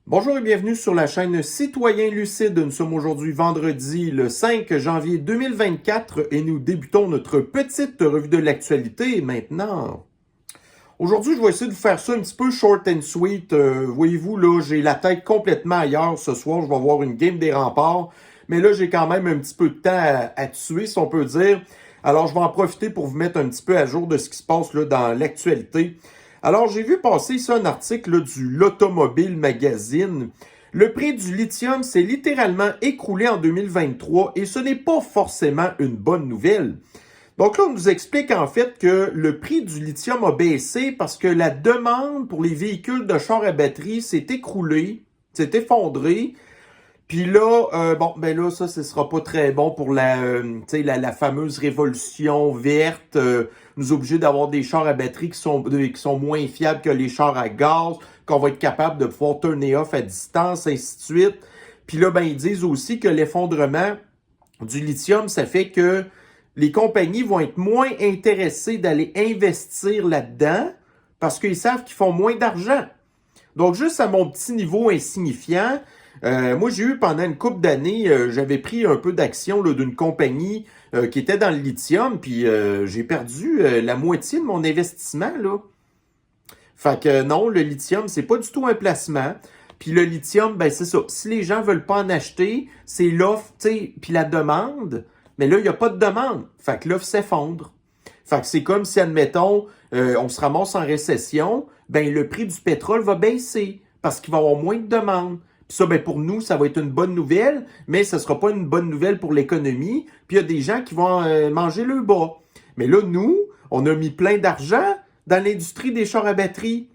Bonjour et bienvenue sur la chaîne Citoyen Lucide. Nous sommes aujourd'hui vendredi le 5 janvier 2024 et nous débutons notre petite revue de l'actualité maintenant. Aujourd'hui, je vais essayer de vous faire ça un petit peu short and sweet. Voyez-vous, là, j'ai la tête complètement ailleurs ce soir. Je vais voir une game des remparts. Mais là, j'ai quand même un petit peu de temps à tuer, si on peut dire. Alors, je vais en profiter pour vous mettre un petit peu à jour de ce qui se passe là, dans l'actualité. Alors, j'ai vu passer ici un article là, du l'Automobile Magazine. Le prix du lithium s'est littéralement écroulé en 2023 et ce n'est pas forcément une bonne nouvelle. Donc là, on nous explique en fait que le prix du lithium a baissé parce que la demande pour les véhicules de char à batterie s'est écroulée, s'est effondrée. Puis là, ben là, ça, ce sera pas très bon pour la fameuse révolution verte. Nous obliger d'avoir des chars à batterie qui sont moins fiables que les chars à gaz, qu'on va être capable de pouvoir turner off à distance, ainsi de suite. Puis là, ben, ils disent aussi que l'effondrement du lithium, ça fait que les compagnies vont être moins intéressées d'aller investir là-dedans parce qu'ils savent qu'ils font moins d'argent. Donc, juste à mon petit niveau insignifiant, moi, j'ai eu pendant une couple d'années, j'avais pris un peu d'action d'une compagnie qui était dans le lithium, puis j'ai perdu la moitié de mon investissement, là. Fait que non, le lithium, c'est pas du tout un placement. Puis le lithium, ben c'est ça. Si les gens veulent pas en acheter, c'est l'offre, tu sais, puis la demande. Mais là, il n'y a pas de demande. Fait que l'offre s'effondre. Fait que c'est comme si, admettons, on se ramasse en récession, ben le prix du pétrole va baisser parce qu'il va y avoir moins de demande. Puis ça, ben pour nous, ça va être une bonne nouvelle, mais ce ne sera pas une bonne nouvelle pour l'économie. Puis il y a des gens qui vont manger le bas. Mais là, nous, on a mis plein d'argent dans l'industrie des chars à batterie.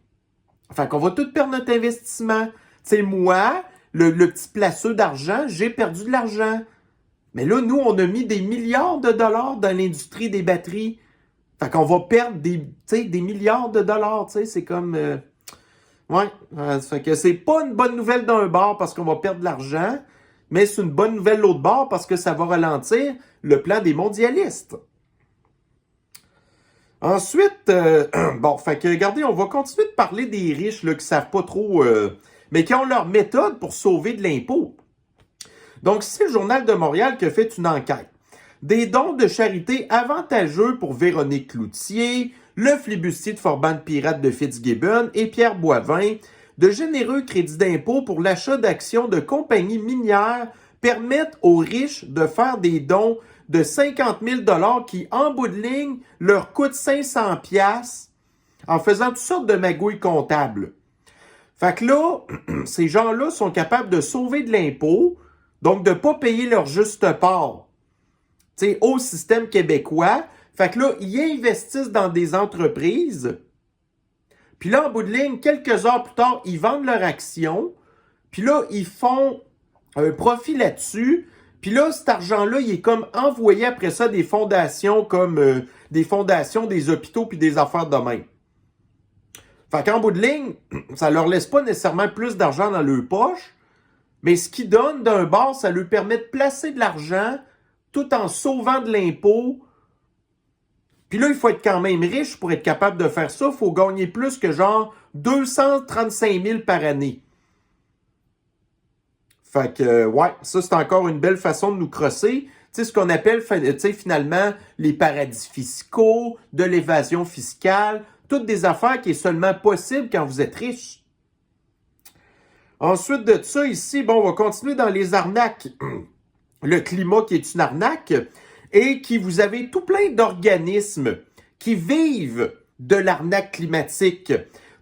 Fait qu'on va tout perdre notre investissement. Tu sais, moi, le petit placeux d'argent, j'ai perdu de l'argent. Mais là, nous, on a mis des milliards de dollars dans l'industrie des batteries. Fait qu'on va perdre des milliards de dollars. C'est comme... ouais, ça fait que c'est pas une bonne nouvelle d'un bord parce qu'on va perdre de l'argent, mais c'est une bonne nouvelle de l'autre bord parce que ça va ralentir le plan des mondialistes. Ensuite, bon, fait que regardez, on va continuer de parler des riches là, qui savent pas trop, mais qui ont leur méthode pour sauver de l'impôt. Donc, c'est le Journal de Montréal qui a fait une enquête. Des dons de charité avantageux pour Véronique Cloutier, le flibustier de Forban Pirate de Fitzgibbon et Pierre Boivin, de généreux crédits d'impôt pour l'achat d'actions de compagnies minières permettent aux riches de faire des dons de 50 000 $ qui, en bout de ligne, leur coûtent 500 $ en faisant toutes sortes de magouilles comptables. Fait que là, ces gens-là sont capables de sauver de l'impôt, donc de ne pas payer leur juste part. T'sais, au système québécois. Fait que là, ils investissent dans des entreprises. Puis là, en bout de ligne, quelques heures plus tard, ils vendent leurs actions. Puis là, ils font un profit là-dessus. Puis là, cet argent-là, il est comme envoyé après ça à des fondations comme des fondations, des hôpitaux puis des affaires de même. Fait qu'en bout de ligne, ça leur laisse pas nécessairement plus d'argent dans leur poche. Mais ce qu'ils donnent d'un bord, ça leur permet de placer de l'argent tout en sauvant de l'impôt. Puis là, il faut être quand même riche pour être capable de faire ça. Il faut gagner plus que genre 235 000 par année. Fait que, ouais, ça, c'est encore une belle façon de nous crosser. Tu sais, ce qu'on appelle, finalement, les paradis fiscaux, de l'évasion fiscale, toutes des affaires qui est seulement possible quand vous êtes riche. Ensuite de ça, ici, bon, on va continuer dans les arnaques. Le climat qui est une arnaque et qui vous avez tout plein d'organismes qui vivent de l'arnaque climatique.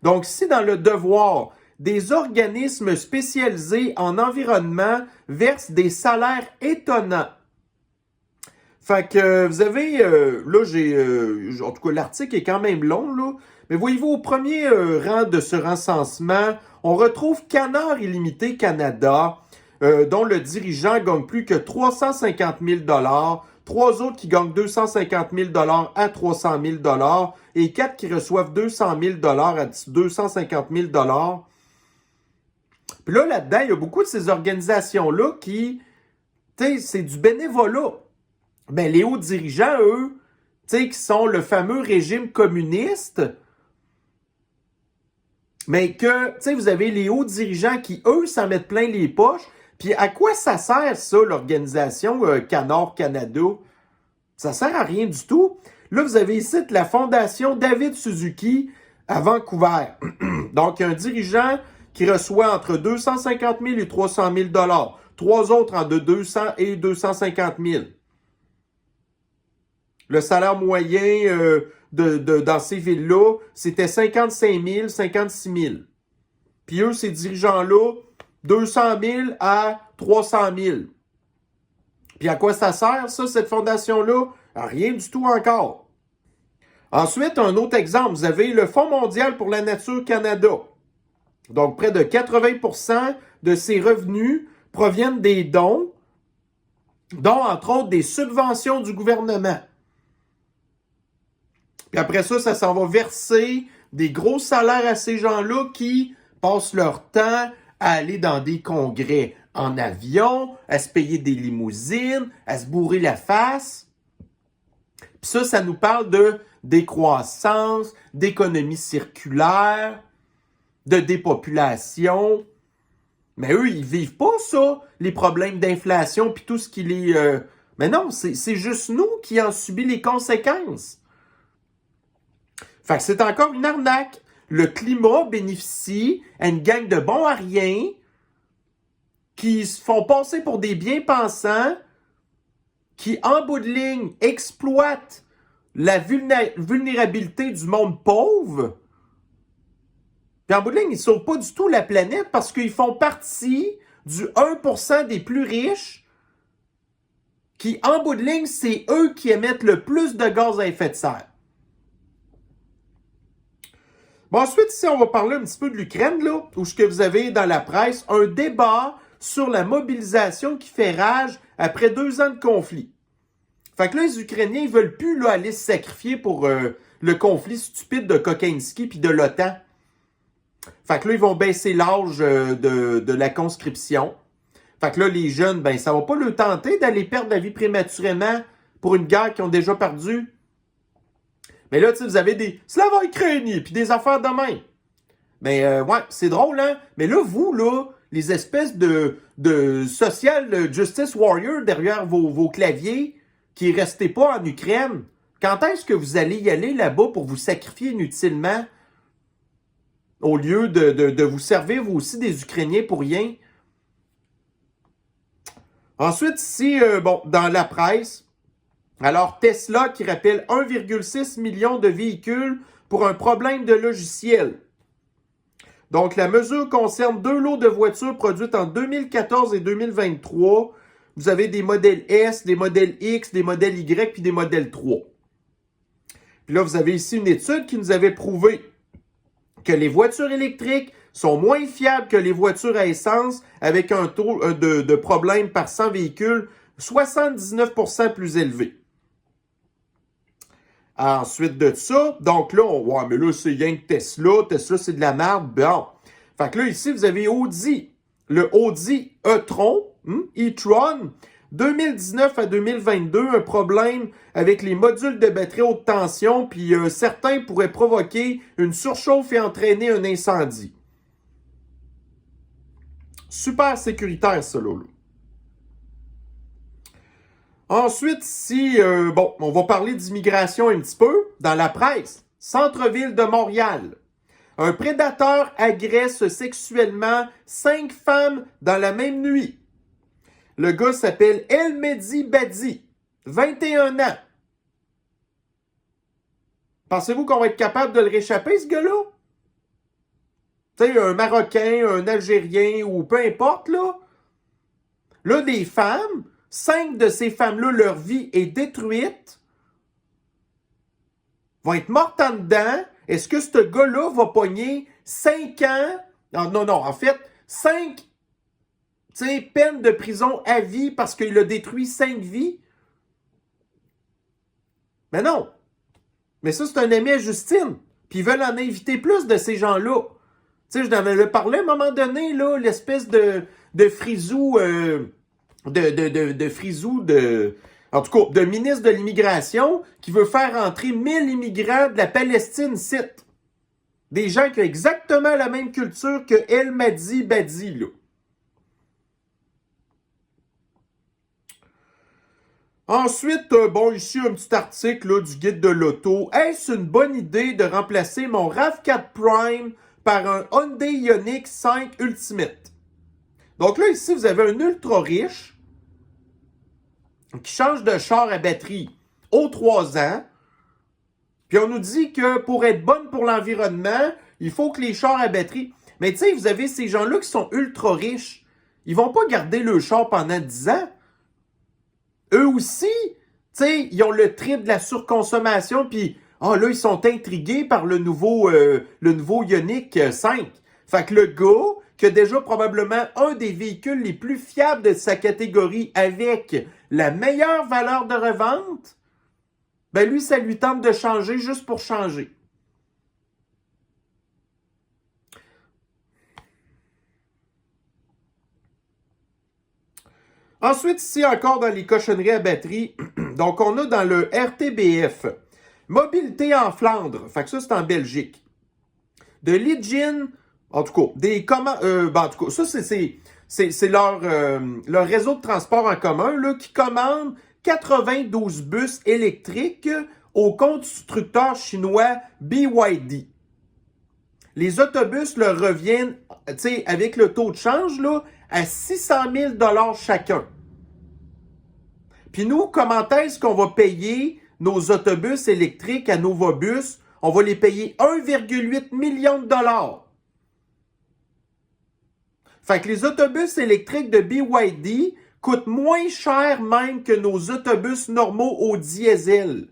Donc, ici, dans le devoir, des organismes spécialisés en environnement versent des salaires étonnants. Fait que vous avez, là, en tout cas, l'article est quand même long, là. Mais voyez-vous, au premier rang de ce recensement, on retrouve Canard Illimité Canada, dont le dirigeant gagne plus que 350 000 $, trois autres qui gagnent 250 000 $ à 300 000 $ et quatre qui reçoivent 200 000 $ à 250 000 $. Puis là, là-dedans, il y a beaucoup de ces organisations-là qui, tu sais, c'est du bénévolat. Ben, les hauts dirigeants, eux, tu sais, qui sont le fameux régime communiste, Mais que, tu sais, vous avez les hauts dirigeants qui, eux, s'en mettent plein les poches. Puis à quoi ça sert, ça, l'organisation Canard Canada? Ça sert à rien du tout. Là, vous avez ici la Fondation David Suzuki à Vancouver. Donc, un dirigeant qui reçoit entre 250 000 et 300 000 $. Trois autres en de 200 et 250 000. Le salaire moyen dans ces villes-là, c'était 55 000, 56 000. Puis eux, ces dirigeants-là, 200 000 à 300 000. Puis à quoi ça sert, ça, cette fondation-là? À rien du tout encore. Ensuite, un autre exemple, vous avez le Fonds mondial pour la nature Canada. Donc, près de 80% de ses revenus proviennent des dons, dont, entre autres, des subventions du gouvernement. Puis après ça, ça s'en va verser des gros salaires à ces gens-là qui passent leur temps à aller dans des congrès en avion, à se payer des limousines, à se bourrer la face. Puis ça nous parle de décroissance, d'économie circulaire, de dépopulation. Mais eux, ils vivent pas ça, les problèmes d'inflation puis tout ce qui les... Mais non, c'est juste nous qui en subissons les conséquences. Fait que c'est encore une arnaque. Le climat bénéficie à une gang de bons à rien qui se font passer pour des bien-pensants, qui, en bout de ligne, exploitent la vulnérabilité du monde pauvre. Puis en bout de ligne, ils ne sauvent pas du tout la planète parce qu'ils font partie du 1% des plus riches qui, en bout de ligne, c'est eux qui émettent le plus de gaz à effet de serre. Bon, ensuite, ici, on va parler un petit peu de l'Ukraine, là, où ce que vous avez dans la presse, un débat sur la mobilisation qui fait rage après 2 ans de conflit. Fait que là, les Ukrainiens, ils veulent plus là, aller se sacrifier pour le conflit stupide de Kokinski puis de l'OTAN. Fait que là, ils vont baisser l'âge de la conscription. Fait que là, les jeunes, ben, ça va pas leur tenter d'aller perdre la vie prématurément pour une guerre qu'ils ont déjà perdue. Mais là, tu sais, vous avez des Slavo-Ukrainiens puis des affaires de même. Mais ouais, c'est drôle, hein? Mais là, vous, là, les espèces de social justice warriors derrière vos claviers qui ne restez pas en Ukraine, quand est-ce que vous allez y aller là-bas pour vous sacrifier inutilement au lieu de vous servir, vous aussi, des Ukrainiens pour rien? Ensuite, ici, bon, dans la presse, alors Tesla qui rappelle 1,6 million de véhicules pour un problème de logiciel. Donc, la mesure concerne 2 lots de voitures produites en 2014 et 2023. Vous avez des modèles S, des modèles X, des modèles Y, puis des modèles 3. Puis là, vous avez ici une étude qui nous avait prouvé que les voitures électriques sont moins fiables que les voitures à essence avec un taux de problème par 100 véhicules 79% plus élevé. Ensuite de ça, donc là, ouais, mais là, c'est rien que Tesla. Tesla, c'est de la merde. Bon. Fait que là, ici, vous avez Audi. Le Audi e-tron, e-tron, 2019 à 2022, un problème avec les modules de batterie haute tension, puis certains pourraient provoquer une surchauffe et entraîner un incendie. Super sécuritaire, ça, là. Ensuite, ici, bon, on va parler d'immigration un petit peu. Dans la presse, centre-ville de Montréal. Un prédateur agresse sexuellement 5 femmes dans la même nuit. Le gars s'appelle El Mehdi Badi, 21 ans. Pensez-vous qu'on va être capable de le réchapper, ce gars-là? Tu sais, un Marocain, un Algérien ou peu importe, là. Là, des femmes, 5 de ces femmes-là, leur vie est détruite, vont être mortes en dedans. Est-ce que ce gars-là va pogner 5 ans? Non, en fait, 5 peines de prison à vie parce qu'il a détruit 5 vies? Mais non. Mais ça, c'est un ami à Justine. Puis ils veulent en inviter plus de ces gens-là. Tu sais, je n'avais parlé à un moment donné, là, l'espèce de frisou... en tout cas, de ministre de l'immigration qui veut faire entrer 1000 immigrants de la Palestine site. Des gens qui ont exactement la même culture que El Madi Badi, là. Ensuite, bon, ici un petit article là, du guide de l'auto. Est-ce une bonne idée de remplacer mon RAV4 Prime par un Hyundai Ioniq 5 Ultimate? Donc là, ici, vous avez un ultra riche qui change de char à batterie aux 3 ans. Puis on nous dit que pour être bonne pour l'environnement, il faut que les chars à batterie... Mais tu sais, vous avez ces gens-là qui sont ultra riches. Ils vont pas garder le char pendant 10 ans. Eux aussi, tu sais, ils ont le triple de la surconsommation, puis là, ils sont intrigués par le nouveau Ioniq 5. Fait que le gars, qui a déjà probablement un des véhicules les plus fiables de sa catégorie avec la meilleure valeur de revente, ben lui, ça lui tente de changer juste pour changer. Ensuite, ici encore dans les cochonneries à batterie, donc on a dans le RTBF, Mobilité en Flandre, fait que ça c'est en Belgique. De Ligin, en tout cas, en tout cas, ça c'est leur réseau de transport en commun là, qui commande 92 bus électriques au constructeur chinois BYD. Les autobus leur reviennent, tu sais, avec le taux de change, là, à 600 000 $ chacun. Puis nous, comment est-ce qu'on va payer nos autobus électriques à Novabus? On va les payer 1,8 million de dollars. Fait que les autobus électriques de BYD coûtent moins cher même que nos autobus normaux au diesel.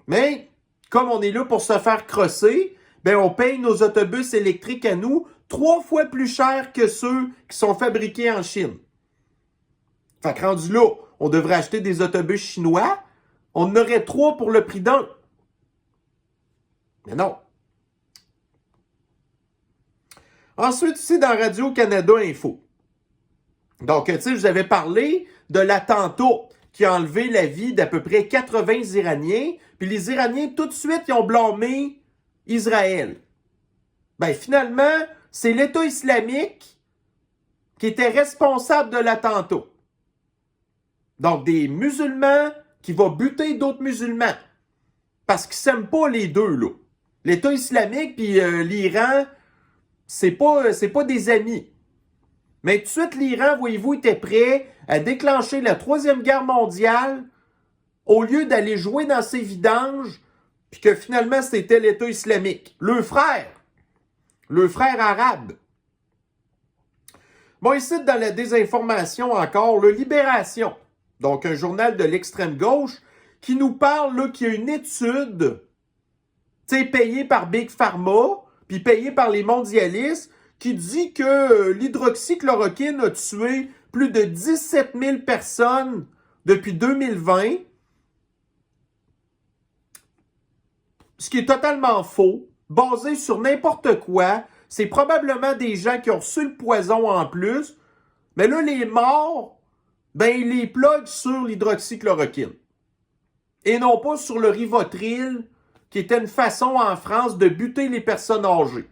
Mais, comme on est là pour se faire crosser, ben on paye nos autobus électriques à nous 3 fois plus cher que ceux qui sont fabriqués en Chine. Fait que rendu là, on devrait acheter des autobus chinois. On en aurait 3 pour le prix d'un. Mais non. Ensuite, ici, dans Radio-Canada Info. Donc, tu sais, je vous avais parlé de l'attentat qui a enlevé la vie d'à peu près 80 Iraniens. Puis les Iraniens, tout de suite, ils ont blâmé Israël. Ben, finalement, c'est l'État islamique qui était responsable de l'attentat. Donc, des musulmans qui vont buter d'autres musulmans. Parce qu'ils s'aiment pas les deux, là. L'État islamique puis l'Iran, c'est pas des amis. Mais tout de suite, l'Iran, voyez-vous, était prêt à déclencher la Troisième Guerre mondiale au lieu d'aller jouer dans ses vidanges, puis que finalement, c'était l'État islamique. Le frère arabe. Bon, ici, dans la désinformation encore, le Libération, donc un journal de l'extrême gauche, qui nous parle là, qu'il y a une étude payée par Big Pharma, puis payée par les mondialistes, qui dit que l'hydroxychloroquine a tué plus de 17 000 personnes depuis 2020. Ce qui est totalement faux, basé sur n'importe quoi. C'est probablement des gens qui ont reçu le poison en plus. Mais là, les morts, ben, ils les pluguent sur l'hydroxychloroquine. Et non pas sur le Rivotril, qui était une façon en France de buter les personnes âgées.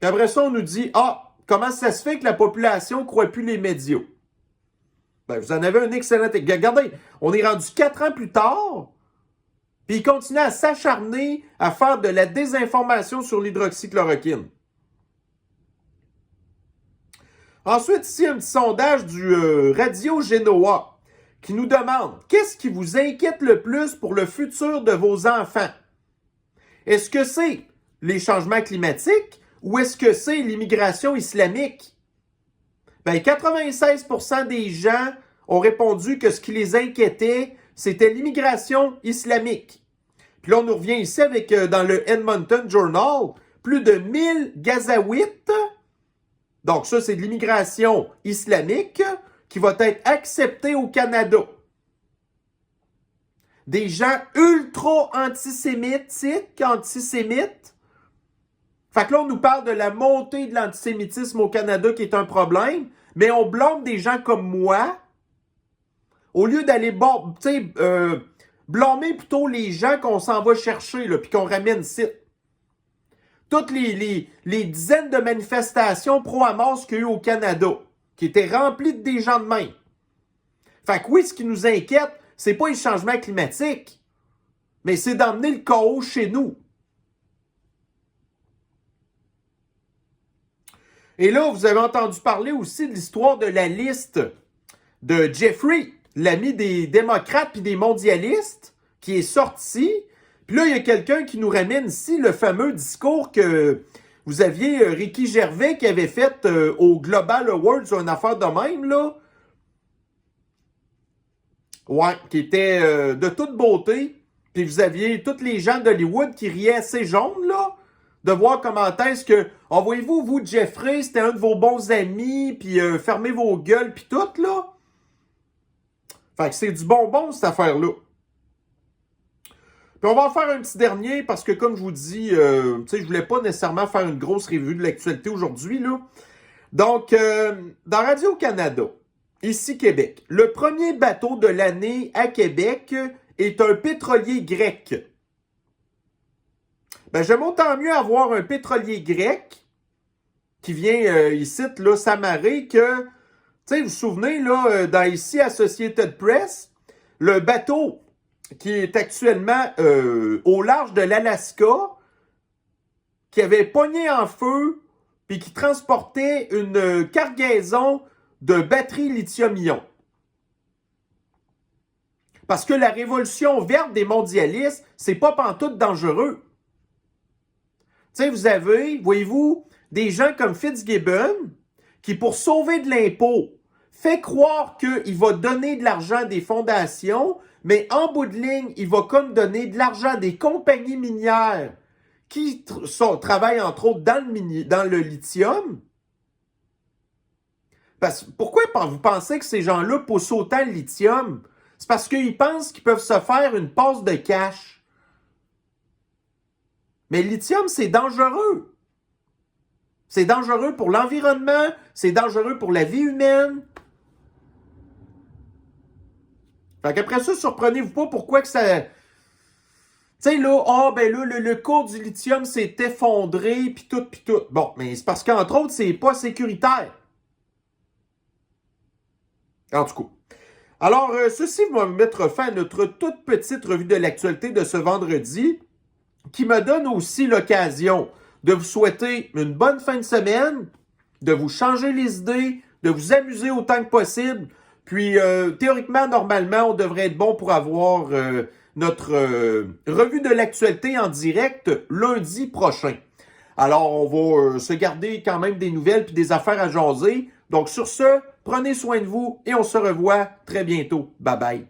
Puis après ça, on nous dit, comment ça se fait que la population ne croit plus les médias? Ben, vous en avez un excellent... Regardez, on est rendu 4 ans plus tard, puis ils continuent à s'acharner à faire de la désinformation sur l'hydroxychloroquine. Ensuite, ici, un petit sondage du Radio Genoa qui nous demande « Qu'est-ce qui vous inquiète le plus pour le futur de vos enfants? Est-ce que c'est les changements climatiques ou est-ce que c'est l'immigration islamique? » Ben, 96% des gens ont répondu que ce qui les inquiétait, c'était l'immigration islamique. Puis là, on nous revient ici avec, dans le Edmonton Journal, plus de 1000 Gazaouites. Donc ça, c'est de l'immigration islamique qui va être acceptée au Canada. Des gens ultra antisémites. Fait que là, on nous parle de la montée de l'antisémitisme au Canada qui est un problème, mais on blâme des gens comme moi au lieu d'aller blâmez plutôt les gens qu'on s'en va chercher, là, puis qu'on ramène ici. Toutes les dizaines de manifestations pro-Hamas qu'il y a eu au Canada, qui étaient remplies de des gens de main. Fait que oui, ce qui nous inquiète, c'est pas les changements climatiques, mais c'est d'emmener le chaos chez nous. Et là, vous avez entendu parler aussi de l'histoire de la liste de Jeffrey, l'ami des démocrates et des mondialistes, qui est sorti. Puis là, il y a quelqu'un qui nous ramène ici le fameux discours que vous aviez, Ricky Gervais, qui avait fait au Global Awards, une affaire de même, là. Ouais, qui était de toute beauté. Puis vous aviez tous les gens d'Hollywood qui riaient assez jaunes, là, de voir comment est-ce que... Oh, voyez-vous, vous, Jeffrey, c'était un de vos bons amis, puis fermez vos gueules, puis tout, là. Fait que c'est du bonbon, cette affaire-là. Puis on va en faire un petit dernier, parce que comme je vous dis, tu sais, je voulais pas nécessairement faire une grosse revue de l'actualité aujourd'hui, là. Donc, dans Radio-Canada, ici Québec, le premier bateau de l'année à Québec est un pétrolier grec. Ben, j'aime autant mieux avoir un pétrolier grec qui vient ici, là, s'amarrer que, tu sais, vous vous souvenez, là, dans ici Associated Press, le bateau qui est actuellement au large de l'Alaska, qui avait pogné en feu, puis qui transportait une cargaison de batteries lithium-ion. Parce que la révolution verte des mondialistes, c'est pas pantoute dangereux. Tu sais, vous avez, voyez-vous, des gens comme Fitzgibbon, qui pour sauver de l'impôt, fait croire qu'il va donner de l'argent à des fondations, mais en bout de ligne, il va comme donner de l'argent à des compagnies minières qui travaillent entre autres dans le lithium. Pourquoi vous pensez que ces gens-là poussent autant le lithium? C'est parce qu'ils pensent qu'ils peuvent se faire une passe de cash. Mais le lithium, c'est dangereux. C'est dangereux pour l'environnement, c'est dangereux pour la vie humaine. Fait qu'après ça, surprenez-vous pas pourquoi que ça... Tu sais, là, le cours du lithium s'est effondré, pis tout. Bon, mais c'est parce qu'entre autres, c'est pas sécuritaire. En tout cas. Alors, ceci va me mettre fin à notre toute petite revue de l'actualité de ce vendredi, qui me donne aussi l'occasion de vous souhaiter une bonne fin de semaine, de vous changer les idées, de vous amuser autant que possible. Puis, théoriquement, normalement, on devrait être bon pour avoir notre revue de l'actualité en direct lundi prochain. Alors, on va se garder quand même des nouvelles puis des affaires à jaser. Donc, sur ce, prenez soin de vous et on se revoit très bientôt. Bye bye.